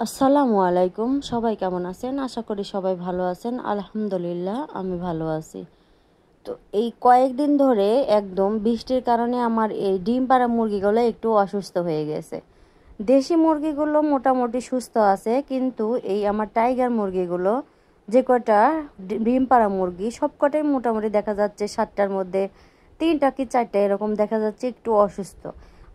আসসালামু আলাইকুম। সবাই কেমন আছেন? আশা করি সবাই ভালো আছেন। আলহামদুলিল্লাহ আমি ভালো আছি। তো এই কয়েকদিন ধরে একদম বৃষ্টির কারণে আমার এই ডিম পাড়া মুরগিগুলো একটু অসুস্থ হয়ে গেছে। দেশি মুরগিগুলো মোটামুটি সুস্থ আছে, কিন্তু এই আমার টাইগার মুরগিগুলো যে কটা ডিম পাড়া মুরগি সব কটাই মোটামুটি দেখা যাচ্ছে 7টার মধ্যে 3টা কি 4টা এরকম দেখা যাচ্ছে একটু অসুস্থ।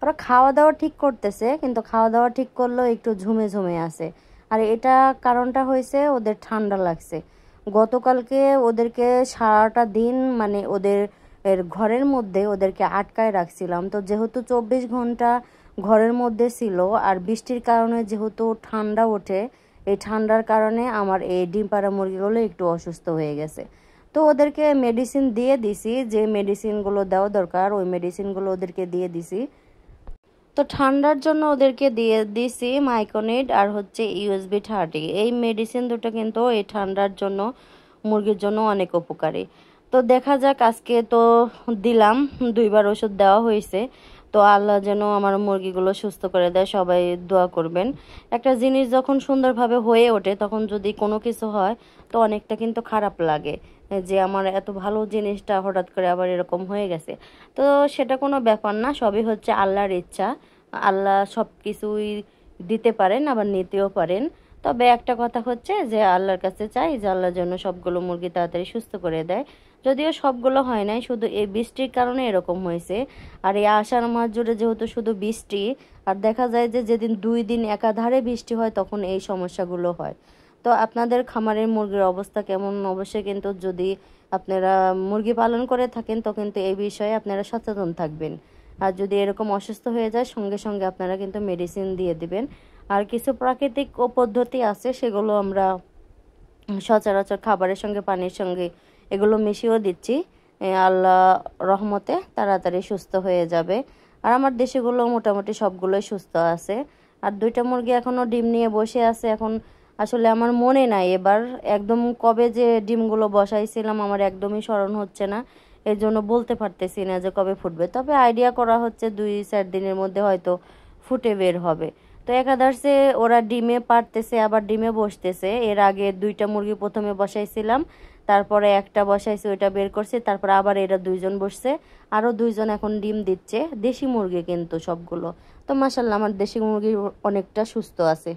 ওরা খাওয়া দাওয়া ঠিক করতেছে, কিন্তু খাওয়া দাওয়া ঠিক করলেও একটু ঝুমে ঝুমে আছে। আর এটা কারণটা হয়েছে ওদের ঠান্ডা লাগছে। গতকালকে ওদেরকে সারাটা দিন মানে ওদের ঘরের মধ্যে ওদেরকে আটকায় রাখছিলাম। তো যেহেতু 24 ঘন্টা ঘরের মধ্যে ছিল আর বৃষ্টির কারণে যেহেতু ঠান্ডা ওঠে, এই ঠান্ডার কারণে আমার এই ডিম পাড়া মুরগিগুলো একটু অসুস্থ হয়ে গেছে। তো ওদেরকে মেডিসিন দিয়ে দিছি, যে মেডিসিনগুলো দেওয়া দরকার ওই মেডিসিনগুলো ওদেরকে দিয়ে দিছি। তো ঠান্ডার জন্য ওদেরকে দিয়ে দিছি মাইকোনিড আর হচ্ছে USB-30। এই মেডিসিন দুটো কিন্তু এই ঠান্ডার জন্য মুরগির জন্য অনেক উপকারী। তো দেখা যাক, আজকে তো দিলাম, 2বার ওষুধ দেওয়া হয়েছে। তো আল্লাহ যেন আমার মুরগিগুলো সুস্থ করে দেয়, সবাই দোয়া করবেন। একটা জিনিস যখন সুন্দরভাবে হয়ে ওঠে তখন যদি কোনো কিছু হয় তো অনেকটা কিন্তু খারাপ লাগে, যে আমার এত ভালো জিনিসটা হঠাৎ করে আবার এরকম হয়ে গেছে। তো সেটা কোনো ব্যাপার না, সবই হচ্ছে আল্লাহর ইচ্ছা। আল্লাহ সব কিছুই দিতে পারেন আবার নিতেও পারেন। তবে একটা কথা হচ্ছে যে আল্লাহর কাছে চাই যে আল্লাহ যেন সবগুলো মুরগি তাড়াতাড়ি সুস্থ করে দেয়। যদিও সবগুলো হয় নাই, শুধু এই বৃষ্টির কারণে এরকম হয়েছে। আর এই আষাঢ় মাস জুড়ে যেহেতু শুধু বৃষ্টি, আর দেখা যায় যে যেদিন 2 দিন একাধারে বৃষ্টি হয় তখন এই সমস্যাগুলো হয়। তো আপনাদের খামারের মুরগির অবস্থা কেমন অবশ্যই কিন্তু, যদি আপনারা মুরগি পালন করে থাকেন তো কিন্তু এই বিষয়ে আপনারা সচেতন থাকবেন। আর যদি এরকম অসুস্থ হয়ে যায় সঙ্গে সঙ্গে আপনারা কিন্তু মেডিসিন দিয়ে দিবেন। আর কিছু প্রাকৃতিক পদ্ধতি আছে, সেগুলো আমরা সচরাচর খাবারের সঙ্গে পানির সঙ্গে এগুলো মিশিয়েও দিচ্ছি। আল্লাহ রহমতে তাড়াতাড়ি সুস্থ হয়ে যাবে। আর আমার দেশিগুলো মোটামুটি সবগুলোই সুস্থ আছে। আর 2টা মুরগি এখনও ডিম নিয়ে বসে আছে। এখন আসলে আমার মনে নাই এবার একদম কবে যে ডিমগুলো বসাইছিলাম, আমার একদমই স্মরণ হচ্ছে না। এর জন্য বলতে পারতেছি না যে কবে ফুটবে, তবে আইডিয়া করা হচ্ছে 2-4 দিনের মধ্যে হয়তো ফুটে বের হবে। তো একাদারসে ওরা ডিমে পারতেছে আবার ডিমে বসতেছে। এর আগে 2টা মুরগি প্রথমে বসাইছিলাম, তারপরে একটা বসাইছি, ওইটা বের করছে, তারপরে আবার এরা 2জন বসছে, আরও 2জন এখন ডিম দিচ্ছে। দেশি মুরগি কিন্তু সবগুলো। তো মাশাল্লাহ আমার দেশি মুরগি অনেকটা সুস্থ আছে।